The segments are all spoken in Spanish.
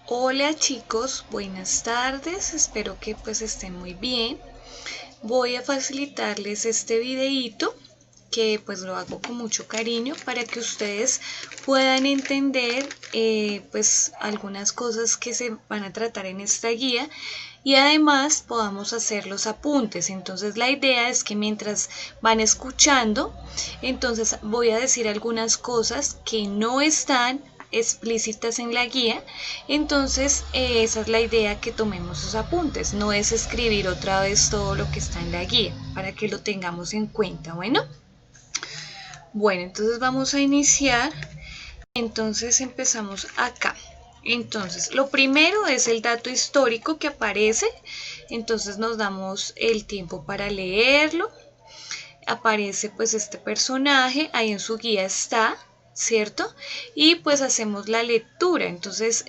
Hola chicos, buenas tardes, espero que pues estén muy bien. Voy a facilitarles este videíto que pues lo hago con mucho cariño para que ustedes puedan entender pues algunas cosas que se van a tratar en esta guía y además podamos hacer los apuntes. Entonces la idea es que mientras van escuchando, entonces voy a decir algunas cosas que no están explícitas en la guía, entonces esa es la idea, que tomemos sus apuntes, no es escribir otra vez todo lo que está en la guía, para que lo tengamos en cuenta. Bueno, entonces vamos a iniciar. Entonces empezamos acá. Entonces, lo primero es el dato histórico que aparece. Entonces nos damos el tiempo para leerlo. Aparece pues este personaje, ahí en su guía está, ¿cierto? Y pues hacemos la lectura. Entonces,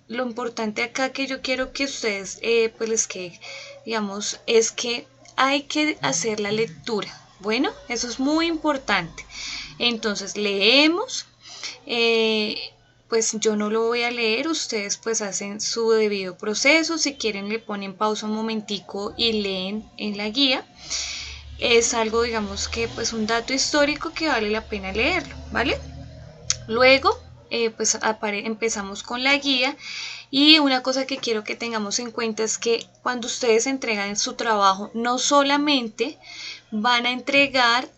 lo importante acá que yo quiero que ustedes pues les quede, digamos, es que hay que hacer la lectura. Bueno, eso es muy importante. Entonces leemos, pues yo no lo voy a leer, ustedes pues hacen su debido proceso, si quieren le ponen pausa un momentico y leen en la guía. Es algo, digamos, que pues un dato histórico que vale la pena leerlo, ¿vale? Luego pues empezamos con la guía, y una cosa que quiero que tengamos en cuenta es que cuando ustedes entregan su trabajo no solamente van a entregar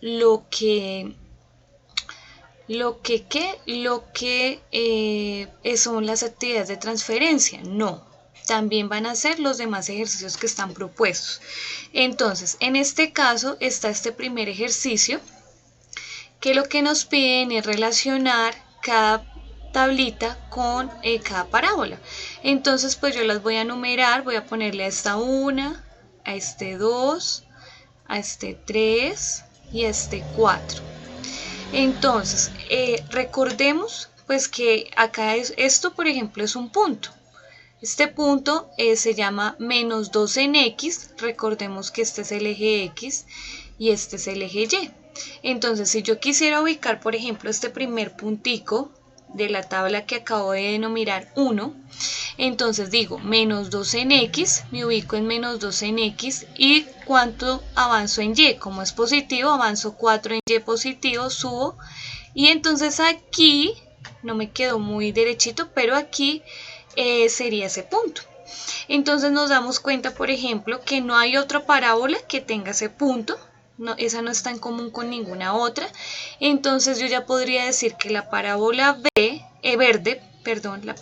son las actividades de transferencia, no, también van a hacer los demás ejercicios que están propuestos. Entonces, en este caso está este primer ejercicio, que lo que nos piden es relacionar cada tablita con cada parábola. Entonces, pues yo las voy a numerar, voy a ponerle a esta 1, a este 2, a este 3 y a este 4. Entonces, recordemos pues que acá esto, por ejemplo, es un punto. Este punto se llama menos 2 en X. Recordemos que este es el eje X y este es el eje Y. Entonces, si yo quisiera ubicar, por ejemplo, este primer puntico de la tabla que acabo de denominar 1, entonces digo menos 2 en X, me ubico en menos 2 en X, y cuánto avanzo en Y, como es positivo, avanzo 4 en Y positivo, subo, y entonces aquí, no me quedó muy derechito, pero aquí sería ese punto. Entonces nos damos cuenta, por ejemplo, que no hay otra parábola que tenga ese punto. No, esa no está en común con ninguna otra. Entonces yo ya podría decir que la parábola verde, perdón, la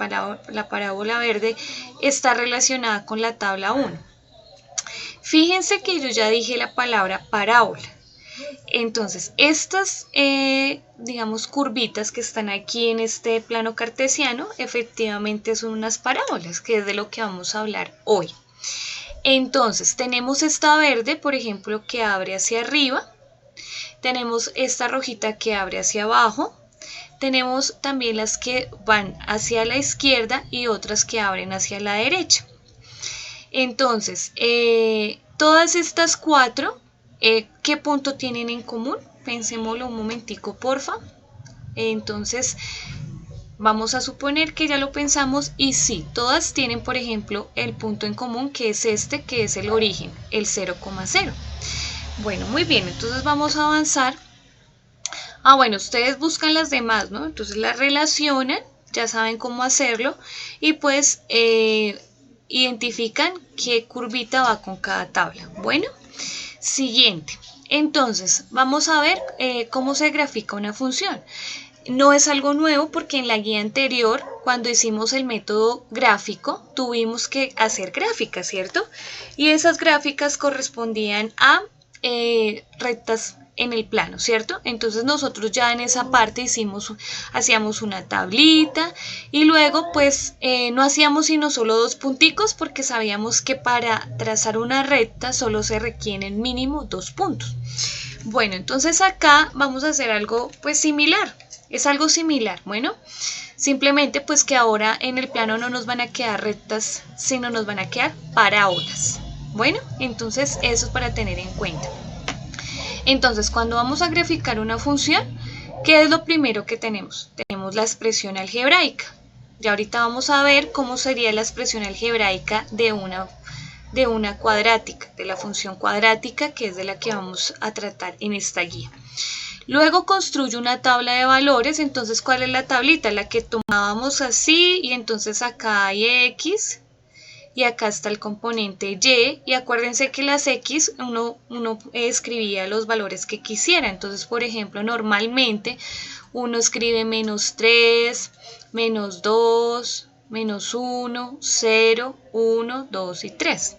parábola verde está relacionada con la tabla 1. Fíjense que yo ya dije la palabra parábola. Entonces, estas, digamos, curvitas que están aquí en este plano cartesiano, efectivamente son unas parábolas, que es de lo que vamos a hablar hoy. Entonces, tenemos esta verde, por ejemplo, que abre hacia arriba. Tenemos esta rojita que abre hacia abajo. Tenemos también las que van hacia la izquierda y otras que abren hacia la derecha. Entonces, todas estas cuatro, ¿qué punto tienen en común? Pensémoslo un momentico, porfa. Entonces, vamos a suponer que ya lo pensamos, y sí, todas tienen, por ejemplo, el punto en común, que es este, que es el origen, el 0,0. Bueno, muy bien, entonces vamos a avanzar. Bueno, ustedes buscan las demás, ¿no? Entonces las relacionan, ya saben cómo hacerlo, y pues identifican qué curvita va con cada tabla. Bueno, siguiente. Entonces, vamos a ver cómo se grafica una función. No es algo nuevo, porque en la guía anterior, cuando hicimos el método gráfico, tuvimos que hacer gráficas, ¿cierto? Y esas gráficas correspondían a rectas en el plano, ¿cierto? Entonces nosotros ya en esa parte hacíamos una tablita, y luego pues no hacíamos sino solo dos punticos, porque sabíamos que para trazar una recta solo se requieren mínimo 2 puntos. Bueno, entonces acá vamos a hacer algo pues similar. Es algo similar, bueno, simplemente pues que ahora en el plano no nos van a quedar rectas, sino nos van a quedar parábolas. Bueno, entonces eso es para tener en cuenta. Entonces, cuando vamos a graficar una función, ¿qué es lo primero que tenemos? Tenemos la expresión algebraica. Ya ahorita vamos a ver cómo sería la expresión algebraica de una cuadrática, de la función cuadrática, que es de la que vamos a tratar en esta guía. Luego construyo una tabla de valores. Entonces, ¿cuál es la tablita? La que tomábamos así, y entonces acá hay X y acá está el componente Y, y acuérdense que las X uno escribía los valores que quisiera. Entonces, por ejemplo, normalmente uno escribe -3, -2, -1, 0, 1, 2 y 3.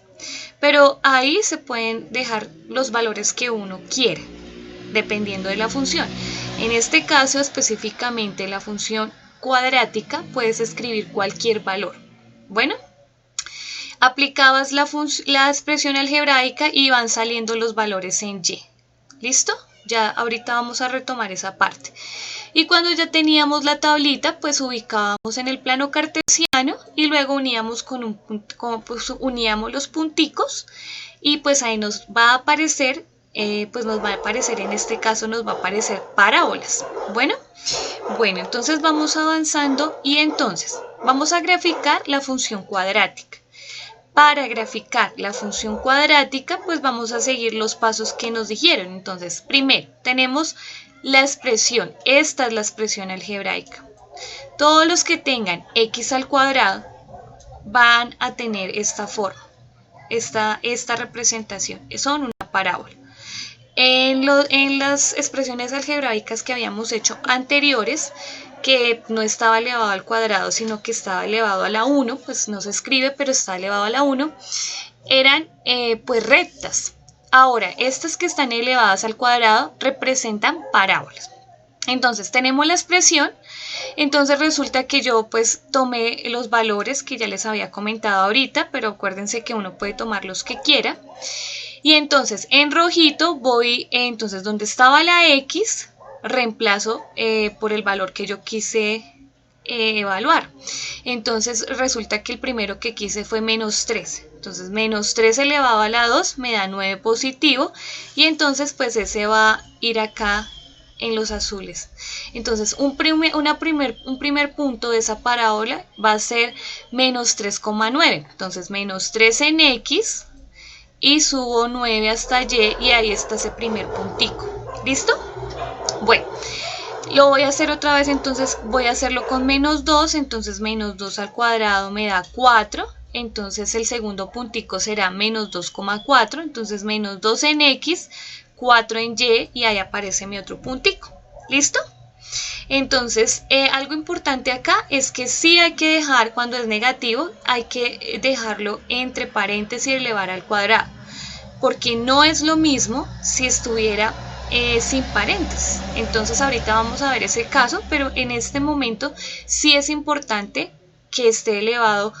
Pero ahí se pueden dejar los valores que uno quiera, dependiendo de la función. En este caso, específicamente la función cuadrática, puedes escribir cualquier valor. Bueno, aplicabas la expresión algebraica y van saliendo los valores en Y. ¿Listo? Ya ahorita vamos a retomar esa parte. Y cuando ya teníamos la tablita, pues ubicábamos en el plano cartesiano y luego uníamos uníamos los punticos, y pues ahí nos va a aparecer, en este caso nos va a aparecer parábolas. Bueno, entonces vamos avanzando y entonces vamos a graficar la función cuadrática. Para graficar la función cuadrática, pues vamos a seguir los pasos que nos dijeron. Entonces, primero tenemos la expresión. Esta es la expresión algebraica. Todos los que tengan x al cuadrado van a tener esta forma, esta representación. Son una parábola. En las expresiones algebraicas que habíamos hecho anteriores, que no estaba elevado al cuadrado, sino que estaba elevado a la 1, pues no se escribe, pero está elevado a la 1, eran pues rectas. Ahora, estas que están elevadas al cuadrado representan parábolas. Entonces tenemos la expresión. Entonces resulta que yo pues tomé los valores que ya les había comentado ahorita, pero acuérdense que uno puede tomar los que quiera. Y entonces en rojito voy, entonces donde estaba la X, reemplazo por el valor que yo quise evaluar. Entonces resulta que el primero que quise fue -3. Entonces -3 elevado a la 2 me da 9 positivo, y entonces pues ese va a ir acá en los azules. Entonces un primer punto de esa parábola va a ser -3,9. Entonces -3 en X y subo 9 hasta Y, y ahí está ese primer puntico. ¿Listo? Bueno, lo voy a hacer otra vez. Entonces voy a hacerlo con -2. Entonces -2 al cuadrado me da 4. Entonces el segundo puntico será -2,4. Entonces -2 en X, 4 en Y, y ahí aparece mi otro puntico. ¿Listo? Entonces, algo importante acá es que sí hay que dejar, cuando es negativo, hay que dejarlo entre paréntesis y elevar al cuadrado, porque no es lo mismo si estuviera sin paréntesis. Entonces ahorita vamos a ver ese caso, pero en este momento sí es importante que esté elevado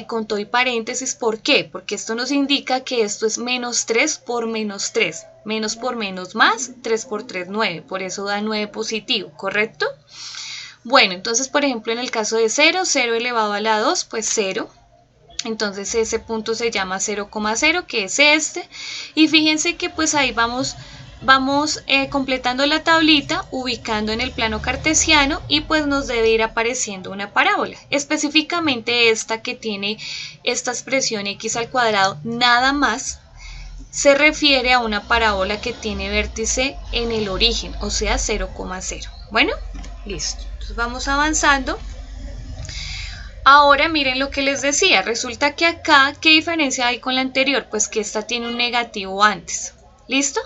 con todo y paréntesis. ¿Por qué? Porque esto nos indica que esto es -3 por -3. Menos por menos más, 3 por 3, 9. Por eso da 9 positivo, ¿correcto? Bueno, entonces, por ejemplo, en el caso de 0, 0 elevado a la 2, pues 0. Entonces ese punto se llama 0,0, que es este. Y fíjense que pues ahí vamos completando la tablita, ubicando en el plano cartesiano, y pues nos debe ir apareciendo una parábola. Específicamente esta que tiene esta expresión x al cuadrado, nada más se refiere a una parábola que tiene vértice en el origen, o sea 0,0. Bueno, listo. Entonces vamos avanzando. Ahora miren lo que les decía. Resulta que acá, ¿qué diferencia hay con la anterior? Pues que esta tiene un negativo antes. ¿Listo?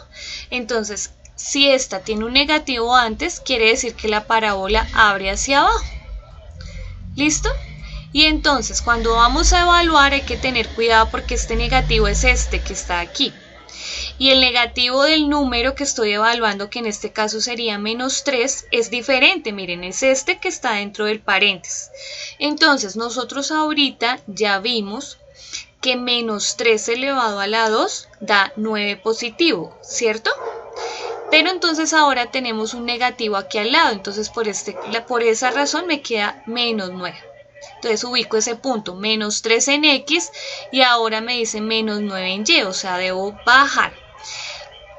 Entonces, si esta tiene un negativo antes, quiere decir que la parábola abre hacia abajo. ¿Listo? Y entonces, cuando vamos a evaluar, hay que tener cuidado porque este negativo es este que está aquí. Y el negativo del número que estoy evaluando, que en este caso sería -3, es diferente. Miren, es este que está dentro del paréntesis. Entonces, nosotros ahorita ya vimos que -3 elevado a la 2 da 9 positivo, ¿cierto? Pero entonces ahora tenemos un negativo aquí al lado. Entonces, por esa razón me queda -9. Entonces ubico ese punto, -3 en X, y ahora me dice -9 en Y, o sea, debo bajar.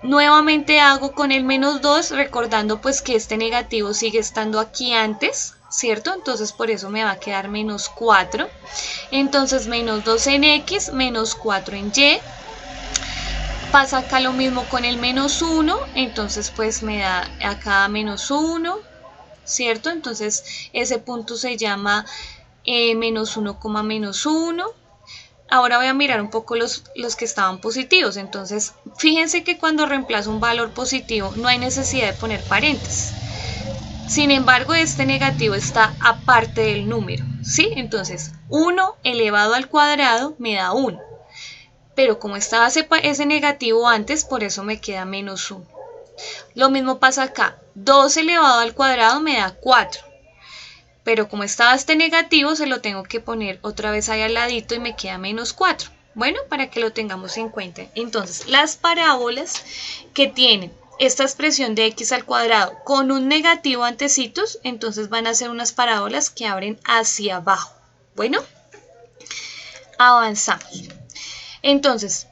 Nuevamente hago con el -2, recordando pues que este negativo sigue estando aquí antes, ¿cierto? Entonces por eso me va a quedar menos 4. Entonces menos 2 en X, menos 4 en Y. Pasa acá lo mismo con el menos 1, entonces pues me da acá menos 1, ¿cierto? Entonces ese punto se llama menos 1, menos 1. Ahora voy a mirar un poco los que estaban positivos. Entonces, fíjense que cuando reemplazo un valor positivo no hay necesidad de poner paréntesis. Sin embargo, este negativo está aparte del número, ¿sí? Entonces, 1 elevado al cuadrado me da 1. Pero como estaba ese negativo antes, por eso me queda menos 1. Lo mismo pasa acá. 2 elevado al cuadrado me da 4. Pero como estaba este negativo, se lo tengo que poner otra vez ahí al ladito y me queda menos 4. Bueno, para que lo tengamos en cuenta. Entonces, las parábolas que tienen esta expresión de x al cuadrado con un negativo antecitos, entonces van a ser unas parábolas que abren hacia abajo. Bueno, avanzamos. Entonces,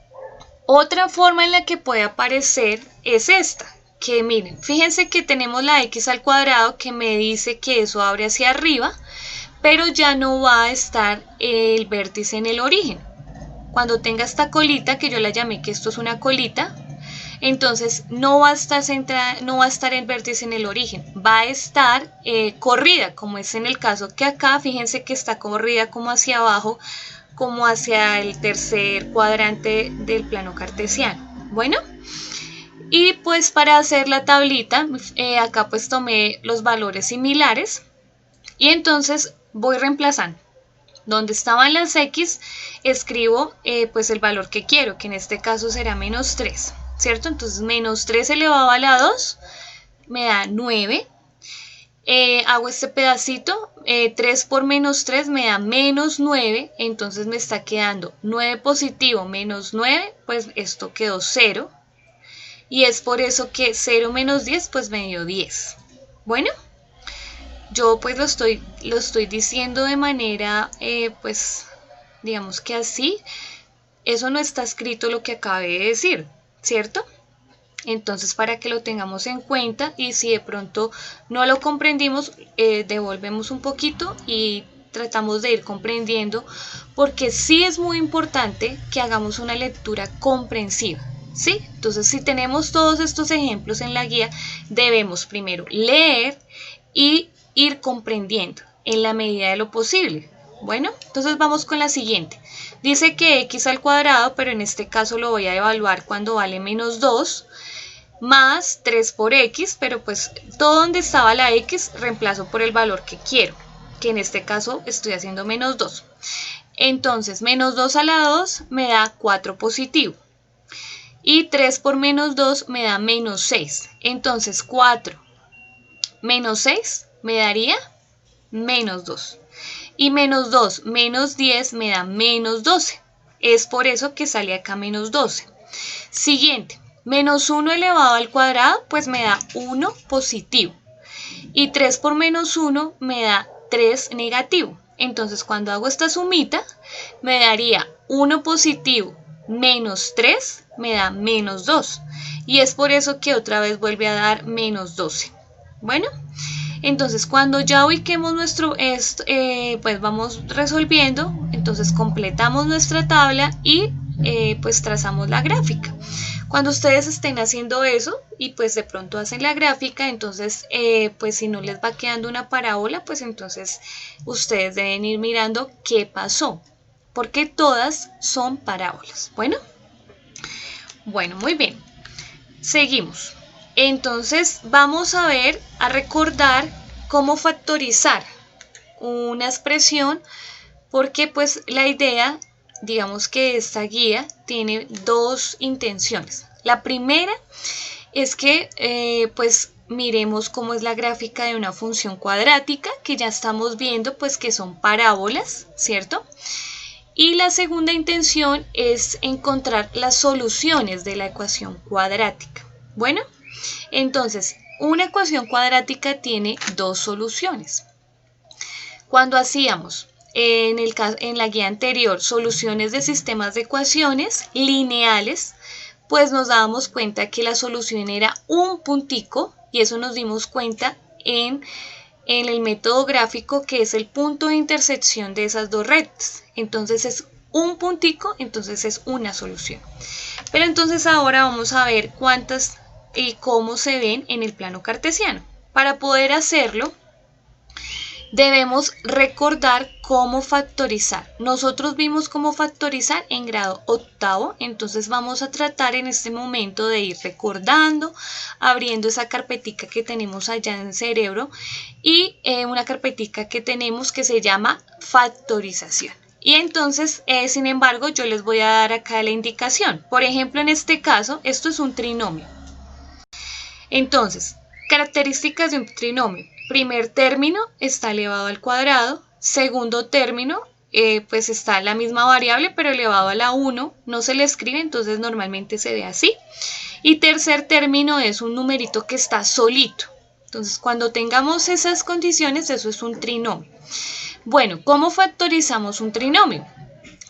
otra forma en la que puede aparecer es esta. Que miren, fíjense que tenemos la x al cuadrado que me dice que eso abre hacia arriba, pero ya no va a estar el vértice en el origen. Cuando tenga esta colita, que yo la llamé que esto es una colita, entonces no va a estar centrada, no va a estar el vértice en el origen, va a estar corrida, como es en el caso que acá, fíjense que está corrida como hacia abajo, como hacia el tercer cuadrante del plano cartesiano. Bueno. Y pues para hacer la tablita, acá pues tomé los valores similares y entonces voy reemplazando. Donde estaban las X, escribo pues el valor que quiero, que en este caso será menos 3, ¿cierto? Entonces menos 3 elevado a la 2 me da 9. Hago este pedacito, 3 por menos 3 me da menos 9, entonces me está quedando 9 positivo menos 9, pues esto quedó 0. Y es por eso que 0 menos 10 pues me dio 10. Bueno, yo pues lo estoy diciendo de manera pues digamos que así. Eso no está escrito lo que acabé de decir, ¿cierto? Entonces para que lo tengamos en cuenta y si de pronto no lo comprendimos, devolvemos un poquito y tratamos de ir comprendiendo, porque sí es muy importante que hagamos una lectura comprensiva. ¿Sí? Entonces, si tenemos todos estos ejemplos en la guía, debemos primero leer y ir comprendiendo en la medida de lo posible. Bueno, entonces vamos con la siguiente. Dice que x al cuadrado, pero en este caso lo voy a evaluar cuando vale menos 2, más 3 por x, pero pues todo donde estaba la x reemplazo por el valor que quiero, que en este caso estoy haciendo menos 2. Entonces, menos 2 a la 2 me da 4 positivo. Y 3 por menos 2 me da menos 6. Entonces 4 menos 6 me daría menos 2. Y menos 2 menos 10 me da menos 12. Es por eso que sale acá menos 12. Siguiente, menos 1 elevado al cuadrado, pues me da 1 positivo. Y 3 por menos 1 me da 3 negativo. Entonces cuando hago esta sumita, me daría 1 positivo menos 3 me da menos 2. Y es por eso que otra vez vuelve a dar menos 12. Bueno, entonces cuando ya ubiquemos nuestro, pues vamos resolviendo, entonces completamos nuestra tabla y pues trazamos la gráfica. Cuando ustedes estén haciendo eso y pues de pronto hacen la gráfica, entonces pues si no les va quedando una parábola, pues entonces ustedes deben ir mirando qué pasó, porque todas son parábolas. Bueno, muy bien. Seguimos. Entonces vamos a ver, a recordar cómo factorizar una expresión, porque pues la idea, digamos que esta guía tiene dos intenciones. La primera es que pues miremos cómo es la gráfica de una función cuadrática, que ya estamos viendo pues que son parábolas, ¿cierto? Y la segunda intención es encontrar las soluciones de la ecuación cuadrática. Bueno, entonces, una ecuación cuadrática tiene dos soluciones. Cuando hacíamos en la guía anterior soluciones de sistemas de ecuaciones lineales, pues nos dábamos cuenta que la solución era un puntico, y eso nos dimos cuenta en en el método gráfico, que es el punto de intersección de esas dos rectas. Entonces es un puntico, entonces es una solución. Pero entonces ahora vamos a ver cuántas y cómo se ven en el plano cartesiano. Para poder hacerlo, debemos recordar cómo factorizar. Nosotros vimos cómo factorizar en grado octavo, entonces vamos a tratar en este momento de ir recordando, abriendo esa carpetica que tenemos allá en el cerebro y una carpetica que tenemos que se llama factorización. Y entonces, sin embargo, yo les voy a dar acá la indicación. Por ejemplo, en este caso, esto es un trinomio. Entonces, características de un trinomio. Primer término está elevado al cuadrado. Segundo término, pues está la misma variable, pero elevado a la 1. No se le escribe, entonces normalmente se ve así. Y tercer término es un numerito que está solito. Entonces, cuando tengamos esas condiciones, eso es un trinomio. Bueno, ¿cómo factorizamos un trinomio?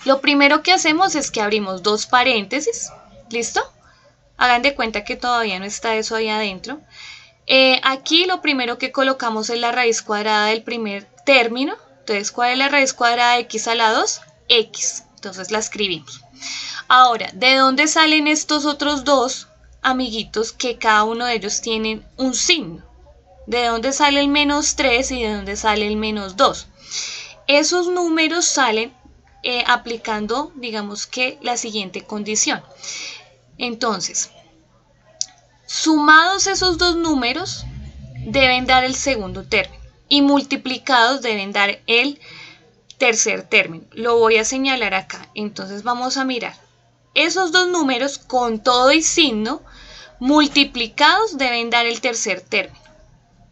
Lo primero que hacemos es que abrimos dos paréntesis. ¿Listo? Hagan de cuenta que todavía no está eso ahí adentro. Aquí lo primero que colocamos es la raíz cuadrada del primer término. Entonces, ¿cuál es la raíz cuadrada de x a la 2? X. Entonces la escribimos. Ahora, ¿de dónde salen estos otros dos amiguitos que cada uno de ellos tienen un signo? ¿De dónde sale el menos 3 y de dónde sale el menos 2? Esos números salen aplicando, digamos que, la siguiente condición. Entonces, sumados esos dos números deben dar el segundo término y multiplicados deben dar el tercer término. Lo voy a señalar acá. Entonces vamos a mirar. Esos dos números con todo y signo multiplicados deben dar el tercer término.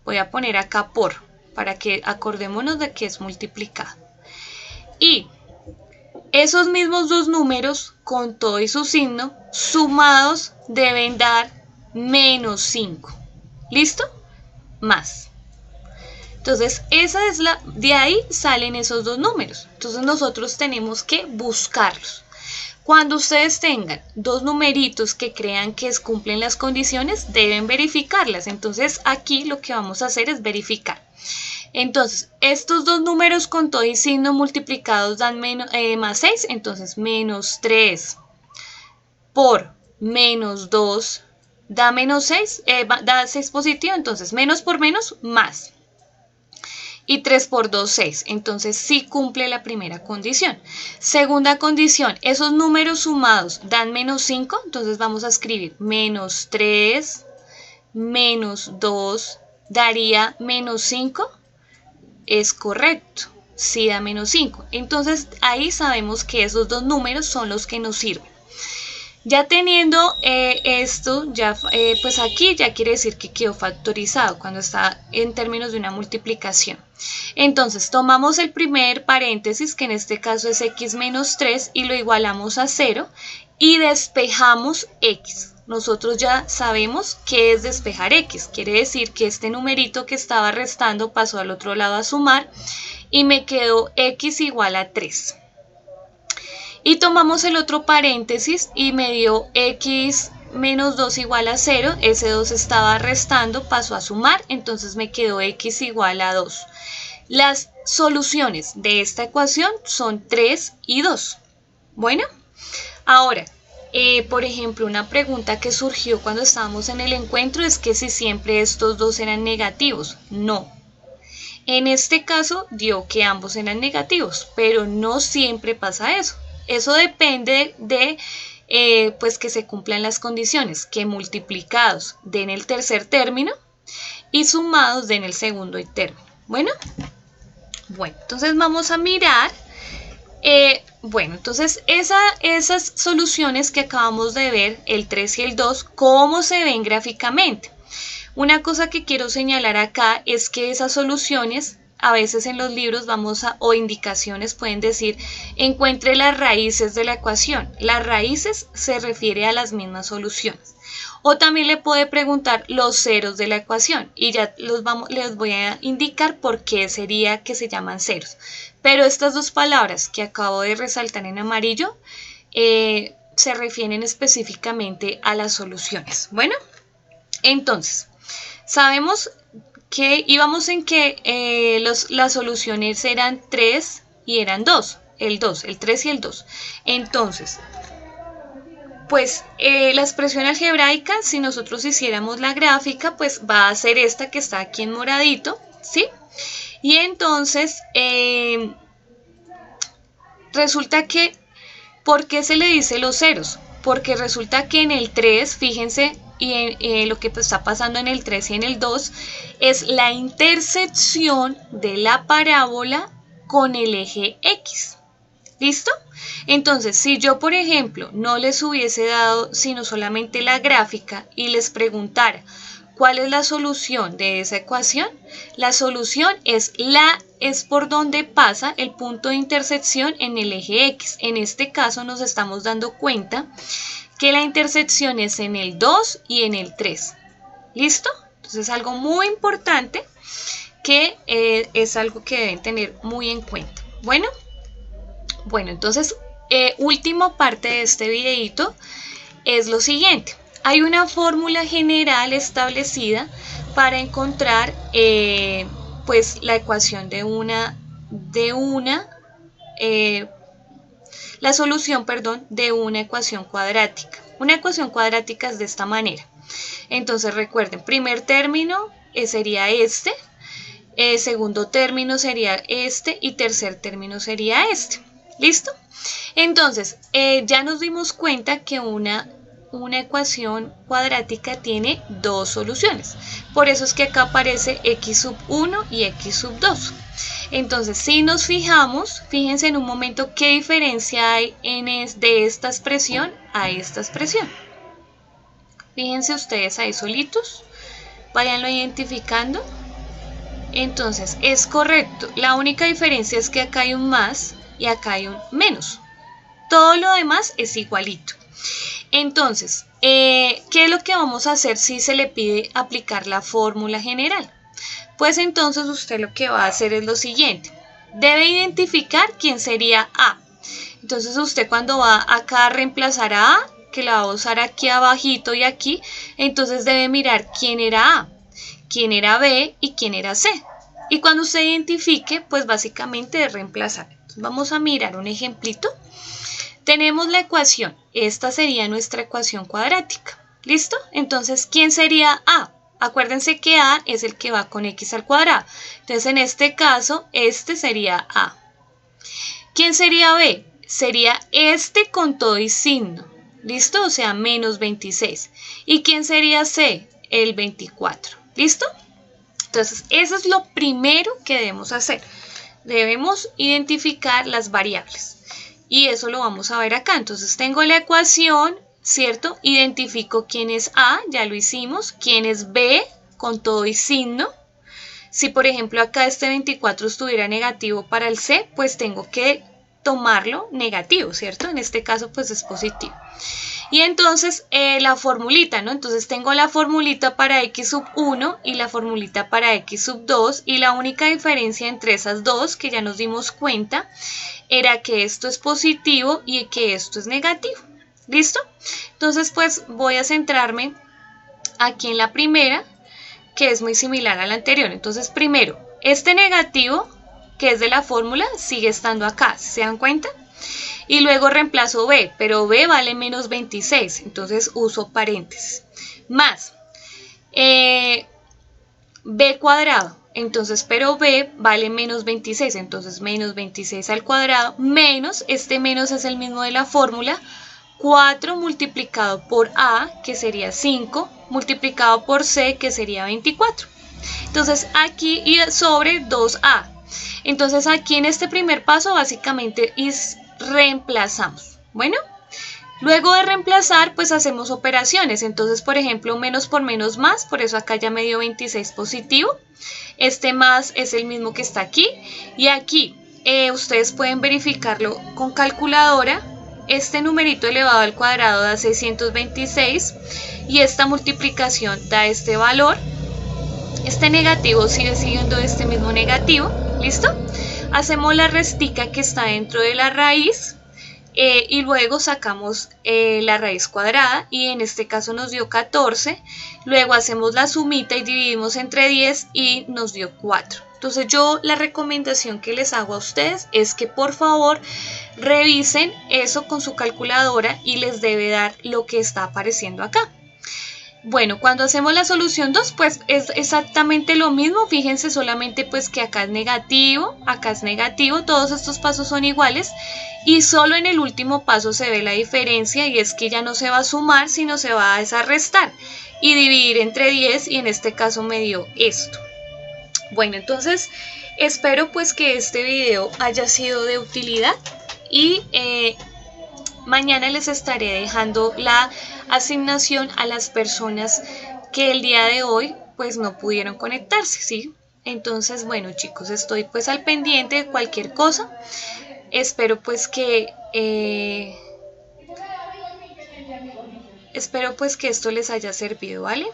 Voy a poner acá para que acordémonos de que es multiplicado. Y esos mismos dos números con todo y su signo sumados deben dar menos 5. ¿Listo? Más. Entonces, de ahí salen esos dos números. Entonces, nosotros tenemos que buscarlos. Cuando ustedes tengan dos numeritos que crean que cumplen las condiciones, deben verificarlas. Entonces, aquí lo que vamos a hacer es verificar. Entonces, estos dos números con todo y signo multiplicados dan más 6. Entonces, menos 3 por menos 2 da menos 6, da 6 positivo. Entonces, menos por menos, más. Y 3 por 2, 6. Entonces sí cumple la primera condición. Segunda condición, esos números sumados dan menos 5. Entonces vamos a escribir menos 3, menos 2, daría menos 5. Es correcto, sí da menos 5. Entonces ahí sabemos que esos dos números son los que nos sirven. Ya teniendo esto, pues aquí ya quiere decir que quedó factorizado cuando está en términos de una multiplicación. Entonces tomamos el primer paréntesis, que en este caso es x menos 3, y lo igualamos a 0 y despejamos x. Nosotros ya sabemos qué es despejar x. Quiere decir que este numerito que estaba restando pasó al otro lado a sumar y me quedó x igual a 3. Y tomamos el otro paréntesis y me dio x menos 2 igual a 0. Ese 2 estaba restando, pasó a sumar, entonces me quedó x igual a 2. Las soluciones de esta ecuación son 3 y 2. Bueno, ahora, por ejemplo, una pregunta que surgió cuando estábamos en el encuentro es que si siempre estos dos eran negativos. No. En este caso dio que ambos eran negativos, pero no siempre pasa eso. Eso depende de pues que se cumplan las condiciones, que multiplicados den el tercer término y sumados den el segundo término. Bueno, entonces vamos a mirar. Entonces esas soluciones que acabamos de ver, el 3 y el 2, ¿cómo se ven gráficamente? Una cosa que quiero señalar acá es que esas soluciones, a veces en los libros o indicaciones pueden decir, encuentre las raíces de la ecuación. Las raíces se refiere a las mismas soluciones. O también le puede preguntar los ceros de la ecuación y ya les voy a indicar por qué sería que se llaman ceros. Pero estas dos palabras que acabo de resaltar en amarillo se refieren específicamente a las soluciones. Bueno, entonces, sabemos que íbamos en que las soluciones eran 3 y eran 2, el 3 y el 2. Entonces, pues la expresión algebraica, si nosotros hiciéramos la gráfica, pues va a ser esta que está aquí en moradito, ¿sí? Y entonces, resulta que, ¿por qué se le dice los ceros? Porque resulta que en el 3, fíjense, y lo que está pasando en el 3 y en el 2, es la intersección de la parábola con el eje X. ¿Listo? Entonces, si yo, por ejemplo, no les hubiese dado sino solamente la gráfica y les preguntara cuál es la solución de esa ecuación, la solución es por donde pasa el punto de intersección en el eje X. En este caso nos estamos dando cuenta que la intersección es en el 2 y en el 3. ¿Listo? Entonces, algo muy importante que es algo que deben tener muy en cuenta. Bueno, entonces, última parte de este videito es lo siguiente. Hay una fórmula general establecida para encontrar pues la ecuación la solución, perdón, de una ecuación cuadrática. Una ecuación cuadrática es de esta manera. Entonces recuerden, primer término sería este, segundo término sería este y tercer término sería este. ¿Listo? Entonces, ya nos dimos cuenta que una ecuación cuadrática tiene dos soluciones. Por eso es que acá aparece x sub 1 y x sub 2. Entonces, si nos fijamos, fíjense en un momento qué diferencia hay de esta expresión a esta expresión. Fíjense ustedes ahí solitos, váyanlo identificando. Entonces, es correcto. La única diferencia es que acá hay un más y acá hay un menos. Todo lo demás es igualito. Entonces, ¿qué es lo que vamos a hacer si se le pide aplicar la fórmula general? Pues entonces usted lo que va a hacer es lo siguiente. Debe identificar quién sería A. Entonces usted cuando va acá a reemplazar a A, que la va a usar aquí abajito y aquí, entonces debe mirar quién era A, quién era B y quién era C. Y cuando usted identifique, pues básicamente de reemplazar. Entonces vamos a mirar un ejemplito. Tenemos la ecuación. Esta sería nuestra ecuación cuadrática. ¿Listo? Entonces, ¿quién sería A? Acuérdense que A es el que va con x al cuadrado. Entonces, en este caso, este sería A. ¿Quién sería B? Sería este con todo y signo. ¿Listo? O sea, menos 26. ¿Y quién sería C? El 24. ¿Listo? Entonces, eso es lo primero que debemos hacer. Debemos identificar las variables. Y eso lo vamos a ver acá. Entonces tengo la ecuación, ¿cierto? Identifico quién es A, ya lo hicimos. Quién es B, con todo y signo. Si por ejemplo acá este 24 estuviera negativo para el C, pues tengo que tomarlo negativo, ¿cierto? En este caso pues es positivo. Y entonces la formulita, ¿no? Entonces tengo la formulita para x sub 1 y la formulita para x sub 2 y la única diferencia entre esas dos, que ya nos dimos cuenta, era que esto es positivo y que esto es negativo. ¿Listo? Entonces pues voy a centrarme aquí en la primera, que es muy similar a la anterior. Entonces primero, este negativo, que es de la fórmula, sigue estando acá, ¿se dan cuenta? Y luego reemplazo B, pero B vale menos 26, entonces uso paréntesis. Más B cuadrado, entonces pero B vale menos 26, entonces menos 26 al cuadrado, menos, este menos es el mismo de la fórmula, 4 multiplicado por A, que sería 5, multiplicado por C, que sería 24. Entonces aquí y sobre 2A. Entonces aquí en este primer paso básicamente reemplazamos. Bueno, luego de reemplazar pues hacemos operaciones. Entonces por ejemplo menos por menos más, por eso acá ya me dio 26 positivo. Este más es el mismo que está aquí. Y aquí ustedes pueden verificarlo con calculadora. Este numerito elevado al cuadrado da 626 y esta multiplicación da este valor. Este negativo sigue siendo este mismo negativo. ¿Listo? Hacemos la restica que está dentro de la raíz. y luego sacamos la raíz cuadrada y en este caso nos dio 14, luego hacemos la sumita y dividimos entre 10 y nos dio 4. Entonces yo la recomendación que les hago a ustedes es que por favor revisen eso con su calculadora y les debe dar lo que está apareciendo acá. Bueno, cuando hacemos la solución 2, pues es exactamente lo mismo. Fíjense solamente pues que acá es negativo, todos estos pasos son iguales y solo en el último paso se ve la diferencia y es que ya no se va a sumar, sino se va a restar y dividir entre 10 y en este caso me dio esto. Bueno, entonces espero pues que este video haya sido de utilidad y mañana les estaré dejando la asignación a las personas que el día de hoy pues no pudieron conectarse, ¿sí? Entonces, bueno chicos, estoy pues al pendiente de cualquier cosa. Espero pues que esto les haya servido, ¿vale?